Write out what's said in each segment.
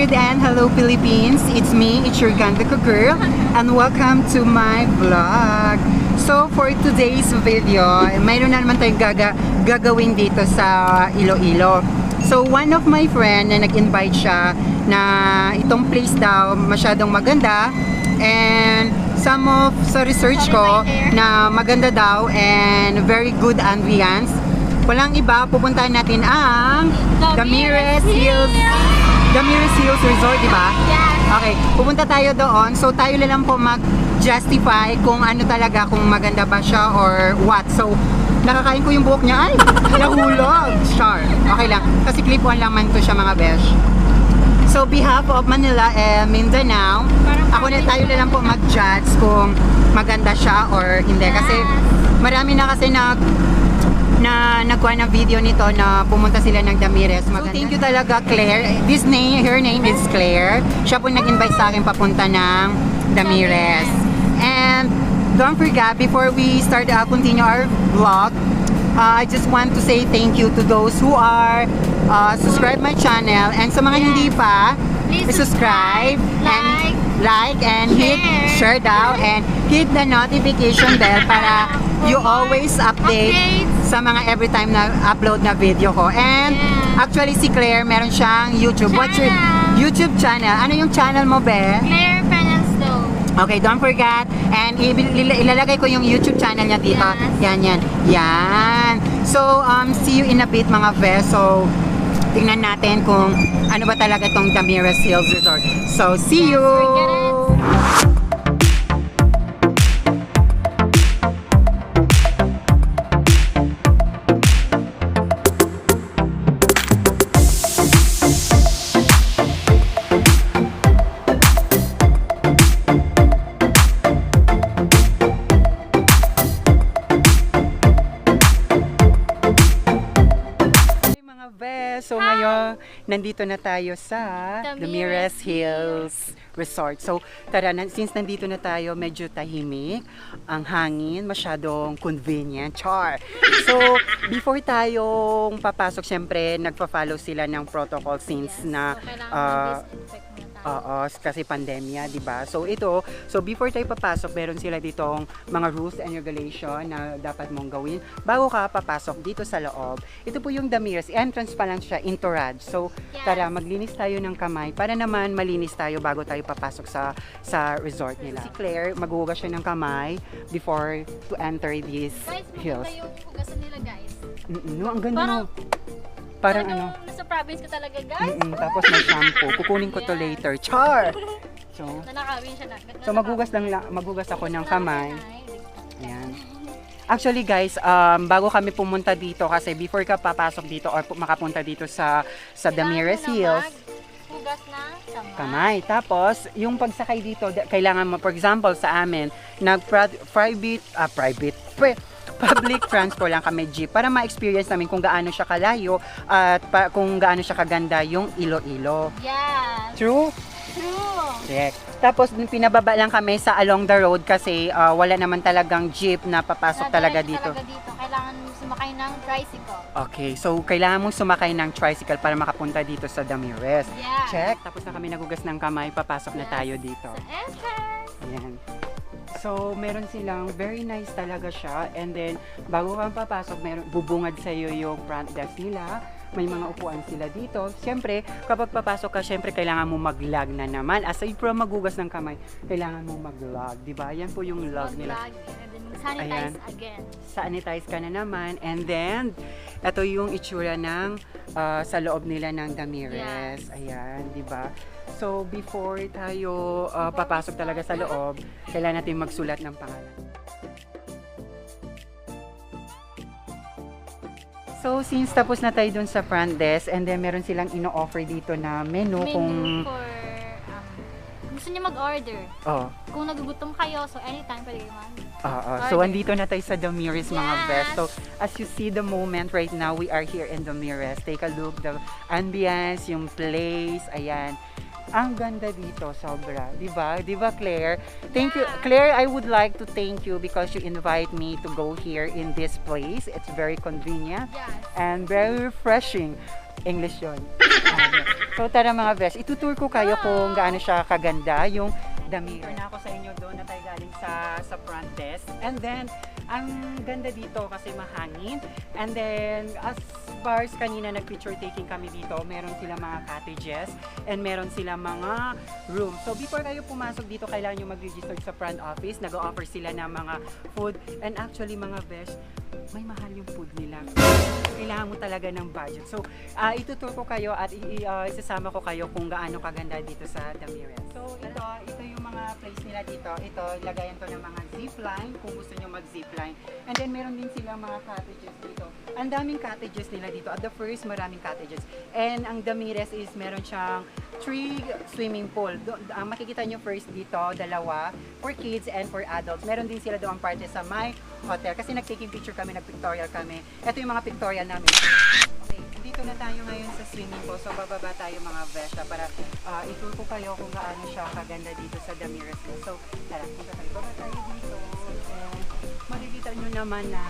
good and hello Philippines. It's me, it's your Gandaka girl, and welcome to my vlog. So for today's video, mayroon na naman tayong gagawin dito sa Iloilo. So one of my friend na nag-invite siya na itong place daw masyadong maganda, and some of sa research ko na maganda daw and very good ambience. Walang iba, pupuntahan natin ang Damirez Hills Resort, di ba? Yes. Okay, pupunta tayo doon. So tayo na lang po mag-justify kung ano talaga, kung maganda ba siya or what. So nakakain ko yung buhok niya. Ay, nahulog. Char. Okay lang. Kasi clip-on lang man to siya, mga besh. So behalf of Manila and Mindanao, tayo na lang po mag-judge kung maganda siya or hindi. Kasi marami na kasi nagkuha ng video nito na pumunta sila ng Damirez. So thank you talaga, Claire. Her name is Claire. Siya po nag-invite sa akin papunta ng Damirez. And don't forget, before we start continue our vlog, I just want to say thank you to those who are subscribe my channel, and sa mga hindi pa, please subscribe and like and hit share daw and hit the notification bell para you always update sa mga every time na upload na video ko. And actually si Claire meron siyang YouTube. What's your YouTube channel? Ano yung channel mo, Be? Claire Penanstone. Okay, don't forget. And ilalagay ko yung YouTube channel niya dito. Yes. Yan. So, see you in a bit, mga Be. So, tingnan natin kung ano ba talaga tong Damirez Hills Resort. So, see you! So ngayon, nandito na tayo sa Damirez Hills Resort. So tara, since nandito na tayo, medyo tahimik, ang hangin, masyadong convenient. Char! So before tayong papasok, syempre nagpa-follow sila ng protocol since na kasi pandemya, di ba? So before tayo papasok, meron sila ditong mga rules and regulation na dapat mong gawin bago ka papasok dito sa loob. Ito po yung Damirez, entrance pa lang siya, entourage. So tara, maglinis tayo ng kamay para naman malinis tayo bago tayo papasok sa resort nila. Si Claire, maghuhugas siya ng kamay before to enter these hills. Guys, yung hugasan nila, guys. Ang ganda, no? Parang ano, nasa province ko talaga, guys. tapos may shampoo. Kukunin ko to later. Char! So, Nanakawin siya na. maghugas ako ng kamay. Ayan. Actually guys, bago kami pumunta dito, kasi before ka papasok dito or makapunta dito sa Damirez Hills, hugas na kamay. Tapos, yung pagsakay dito, kailangan mo, for example, sa amin, public transport lang kami, jeep, para ma-experience namin kung gaano siya kalayo at kung gaano siya kaganda yung Iloilo. Yeah. True? True. Correct. Tapos pinababa lang kami sa along the road kasi wala naman talagang jeep na papasok talaga dito. Kailangan sumakay ng tricycle. Okay, so kailangan mong sumakay ng tricycle para makapunta dito sa Damirez. Yeah. Check. Tapos na kami nagugas ng kamay, papasok na tayo dito. Sa entrance. Ayan. So, meron silang, very nice talaga siya. And then, bago kang papasok, bubungad sa'yo yung front desk nila. May mga upuan sila dito. Siyempre, kapag papasok ka, siyempre, kailangan mo mag-log na naman. Aside from magugas ng kamay, kailangan mo mag-log. Diba? Yan po yung log nila. Sanitize again. Sanitize ka na naman. And then, ito yung itsura ng sa loob nila ng Damirez. Ayan, diba? So, before tayo papasok talaga sa loob, kailangan natin magsulat ng pangalan. So, since tapos na tayo dun sa front desk, and then meron silang ino-offer dito na menu kung for gusto niyo mag-order. Kung nagugutom kayo, so anytime pwede kayo So, andito na tayo sa Damirez, mga best. So, as you see the moment right now, we are here in Damirez. Take a look, the ambience, yung place, ayan. Ang ganda dito, sobra. Di ba? Di ba, Claire? Thank you. Claire, I would like to thank you because you invite me to go here in this place. It's very convenient and very refreshing. English yun. So, tara mga besh, itutour ko kayo kung gaano siya kaganda yung dami. Turn na ako sa inyo doon na tayo galing sa front desk. And then, ang ganda dito kasi mahangin. And then, as far as kanina nag-picture taking kami dito, meron silang mga cottages and meron silang mga rooms. So, before kayo pumasok dito, kailangan nyo mag-register sa front office. Nag-offer sila ng mga food. And actually, mga besh, may mahal yung food nila. Kailangan mo talaga ng budget. So, itutur ko kayo at isasama ko kayo kung gaano kaganda dito sa Damiris. So, ito yung mga place nila dito. Ito, lagayan to ng mga zipline kung gusto nyo mag-zipline. And then, meron din silang mga cottages dito. Ang daming cottages nila dito. At the first, maraming cottages. And ang Damiris is meron siyang 3 swimming pool. Ang makikita nyo first dito, 2 for kids and for adults. Meron din sila doon parte sa my hotel. Kasi nag-taking picture kami, nag-pictorial kami. Ito yung mga pictorial namin. Okay, dito na tayo ngayon sa swimming pool. So, bababa tayo mga Vesha para itur ko kayo kung gaano siya kaganda dito sa Damiris. So, tara, punta tayo. Baba tayo dito. And makikita nyo naman na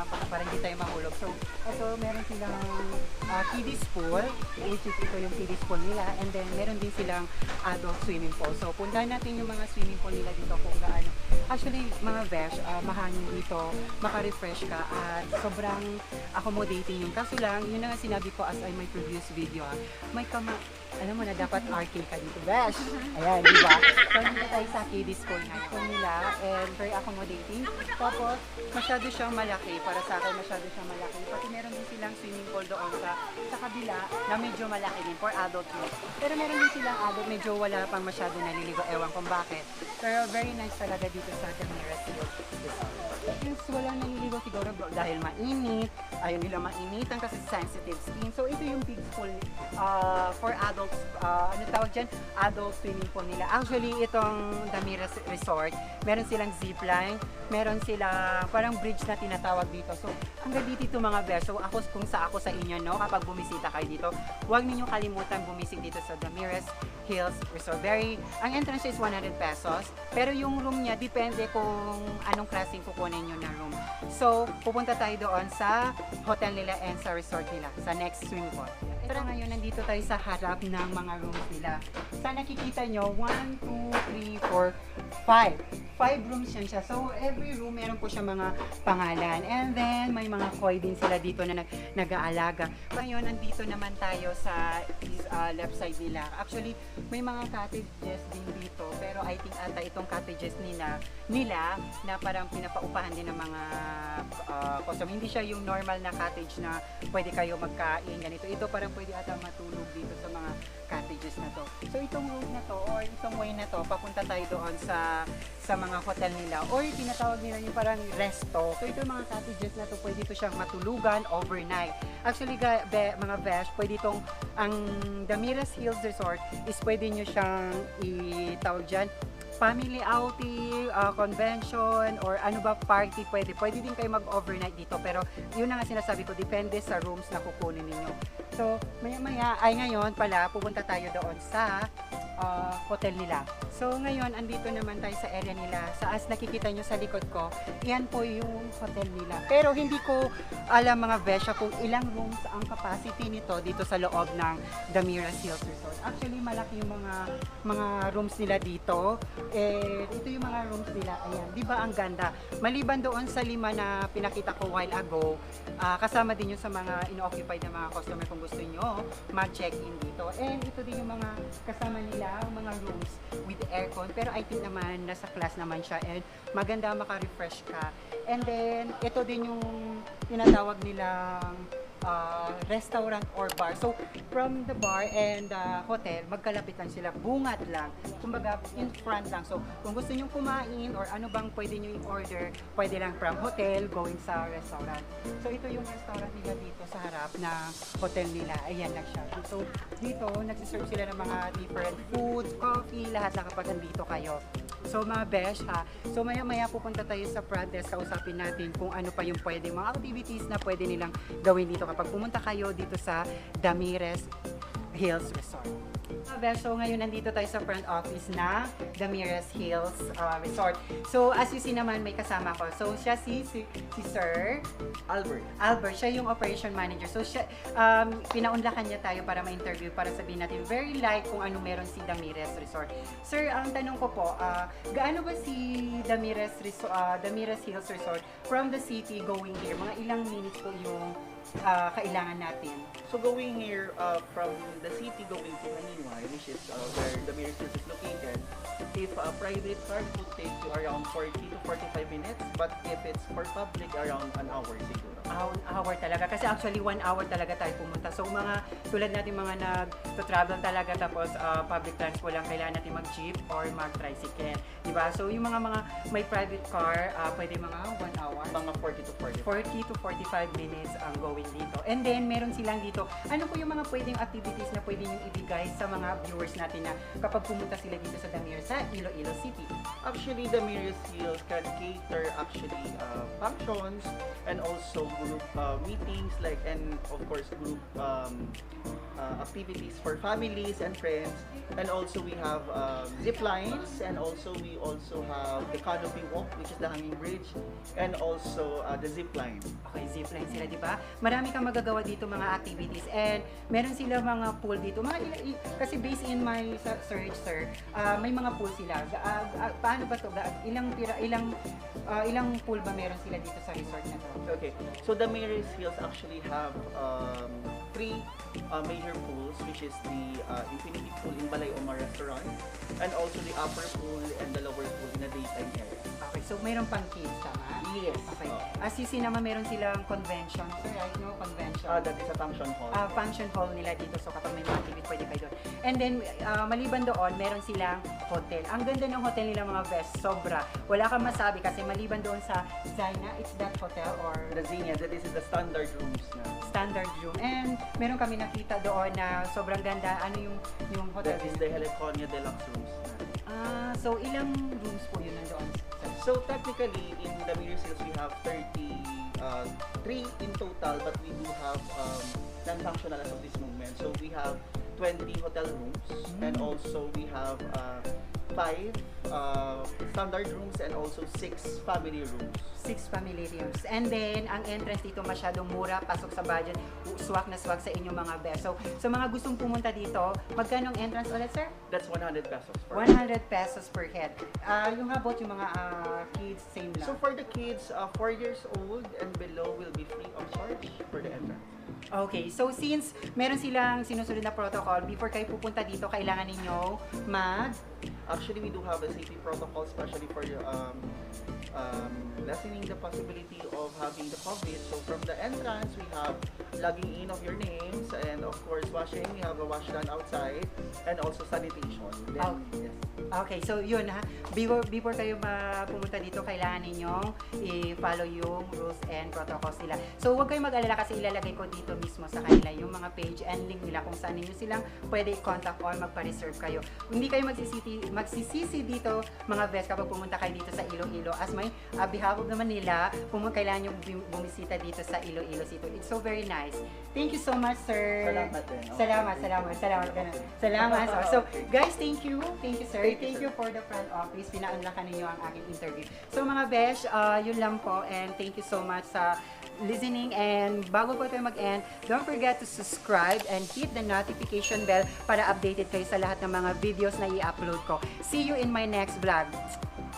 baka parang hindi tayo mahulog. So, ito meron silang kiddies pool, which is ito yung kiddies pool nila. And then, meron din silang adult swimming pool. So, puntahan natin yung mga swimming pool nila dito kung gaano. Actually, mga Vesh, mahangin dito, maka-refresh ka at sobrang accommodating yung. Kaso lang, yun na nga sinabi ko as I my previous video, may alam mo na dapat arcade ka dito, Vesh. Ayan, di ba? So, dito tayo sa kiddies pool na yun nila and very accommodating. Tapos, masyado siyang malaki. Para sa akin, masyado siyang malaki. Pati meron din silang swimming pool doon sa kabila na medyo malaki din for adult use. Pero meron din silang adult, medyo wala pang masyado naliligo. Ewan kung bakit. Pero very nice talaga dito sa Damiris. Since walang naliligo siguro dahil mainit, ayaw nila mainitan kasi sensitive skin. So, ito yung big pool for adults, ano tawag dyan? Adult swimming pool nila. Actually, itong Damiris Resort, meron silang zipline, meron silang parang bridge na tinatawag dito. So, hanggang dito mga besh. So, kung sa inyo, no, kapag bumisita kayo dito, huwag ninyong kalimutan bumisita dito sa Damiris Hills Resort. Ang entrance is 100 pesos, pero yung room niya, depende kung anong klaseng kukunin nyo na room. So, pupunta tayo doon sa hotel nila and sa resort nila, sa next swim pool. Ito ngayon, nandito tayo sa harap ng mga rooms nila. Sa nakikita nyo, 1, 2, 3, 4, 5. 5 rooms yan siya. So, every room, meron po siya mga pangalan. And then, may mga koi din sila dito na nag-aalaga. Ngayon, nandito naman tayo sa left side nila. Actually, may mga cottages din dito. Pero I think ata itong cottages nila na parang pinapaupahan din ng mga customer. Hindi siya yung normal na cottage na pwede kayo magkain. Ganito. Ito parang pwede ata matulog dito sa mga cottages na to. So, itong room na to or itong way na to, papunta tayo doon sa mga hotel nila or tinatawag nila yung parang resto. So, ito mga cottages na to, pwede ito siyang matulugan overnight. Actually, mga besh, pwede itong ang Damiris Hills Resort is pwede nyo siyang itawag dyan family outing, convention, or ano ba party, pwede din kayo mag-overnight dito. Pero yun na nga sinasabi ko, depende sa rooms na kukunin ninyo. So, ngayon pala, pupunta tayo doon sa hotel nila. So, ngayon, andito naman tayo sa area nila. As nakikita nyo sa likod ko, yan po yung hotel nila. Pero hindi ko alam mga Vesha kung ilang rooms ang capacity nito dito sa loob ng Damiris Hills Resort. Actually, malaki yung mga rooms nila dito. Ito yung mga rooms nila. Ayan, di ba ang ganda? Maliban doon sa 5 na pinakita ko while ago, kasama din yung sa mga ino-occupied na mga customer kung gusto nyo mag-check-in dito. And ito din yung mga kasama nila, mga rooms with aircon. Pero I think naman, nasa class naman siya and maganda maka-refresh ka. And then, ito din yung tinatawag nilang restaurant or bar. So, from the bar and the hotel, magkalapit lang sila. Bungat lang. Kumbaga, in front lang. So, kung gusto nyo kumain or ano bang pwede nyo i-order, pwede lang from hotel going sa restaurant. So, ito yung restaurant nila dito sa harap ng hotel nila. Ayan lang siya. So, dito, nagsiserve sila ng mga different foods, coffee, lahat lang kapag nandito kayo. So, mga besh ha. So, maya-maya pupunta tayo sa front desk, kausapin natin kung ano pa yung pwede, mga activities na pwede nilang gawin dito kapag pumunta kayo dito sa Damiris Hills Resort. So ngayon nandito tayo sa front office na Damirez Hills Resort. So as you see naman may kasama ko. So siya si Sir Albert, siya yung operation manager. So siya pinaunlakan niya tayo para ma-interview para sabihin natin very light kung ano meron si Damirez Resort. Sir, ang tanong ko po, gaano ba si Damirez Hills Resort from the city going here? Mga ilang minutes po yung kailangan natin? So going here from the city going to Manila, which is where the Damirez Hills is located, if a private car would take you around 40 to 45 minutes, but if it's for public, around an hour siguro. An hour talaga. Kasi actually 1 hour talaga tayo pumunta. So mga tulad natin mga nag-travel talaga tapos public transport lang kailangan natin mag-jeep or mag-tricycle. Diba? So yung mga may private car, pwede mga 1 hour. Mga 40 to 45 minutes ang going dito. And then meron silang dito, ano po yung mga pwedeng activities na pwede nyo ibigay sa mga viewers natin na kapag pumunta sila dito sa Damirez sa Iloilo City? Actually, the Damirez Hills can cater actually functions and also group meetings and of course group activities for families and friends. And also we have zip lines, and also we have the canopy walk, which is the hanging bridge, and also the zip line. Okay, zip line sila, di ba? Marami kang magagawa dito mga activities and meron sila mga pool dito. Kasi based in my search, sir, may mga pool sila. Paano ba to? Ilang pool ba meron sila dito sa resort na to? Okay, so the Damirez Hills actually have 3 major pools, which is the Infinity Pool in Balay Omar Restaurant, and also the upper pool and the lower pool in the daytime area. Okay, so mayroon pang kids, tama? Yes. Okay. As you see naman, meron silang convention. So, right, no? Convention. That is a function hall. Function hall nila dito. So, kapag may mga activity, pwede kayo doon. And then, maliban doon, meron silang hotel. Ang ganda ng hotel nila mga best. Sobra. Wala kang masabi kasi maliban doon sa Zaina, it's that hotel or... The Zinnia, that is the standard rooms na. Standard room. And meron kami nakita doon na sobrang ganda. Ano yung hotel? That is the Heliconia Deluxe rooms na. So ilang rooms po yun nandoon? So technically, in the Damirez Hills, we have 3 in total, but we do have non-functional as of this moment. So we have 20 hotel rooms, and also we have 5 standard rooms and also 6 family rooms. 6 family rooms. And then, ang entrance dito masyadong mura, pasok sa budget, swak na swak sa inyong mga best. So, sa mga gustong pumunta dito, magkano ang entrance ulit, sir? That's 100 pesos per 100 pesos per head. Yung about yung mga kids, same lang. So for the kids, 4 years old and below will be free of charge for the entrance. Okay, so since meron silang sinusunod na protocol, before kayo pupunta dito, kailangan ninyo Actually, we do have a safety protocol, especially for lessening the possibility of having the COVID. So from the entrance, we have logging in of your names, and of course washing. We have a wash done outside, and also sanitation. Then, yes. Okay, so yun ha. Before kayo pumunta dito, kailangan ninyong i-follow yung rules and protocols nila. So huwag kayong mag-alala kasi ilalagay ko dito mismo sa kanila yung mga page and link nila kung saan ninyo silang pwede i-contact or magpa-reserve kayo. Hindi kayo magsisisi dito mga best kapag pumunta kayo dito sa Iloilo. As may behalf naman nila, kailangan yung bumisita dito sa Iloilo City. It's so very nice. Thank you so much, sir. Salamat din. Salamat. So guys, thank you. Thank you, sir. Thank you for the front office. Pinaunlakan ninyo ang aking interview. So mga besh, yun lang po, and thank you so much sa listening. And bago po tayo mag-end, don't forget to subscribe and hit the notification bell para updated kayo sa lahat ng mga videos na i-upload ko. See you in my next vlog.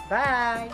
Bye!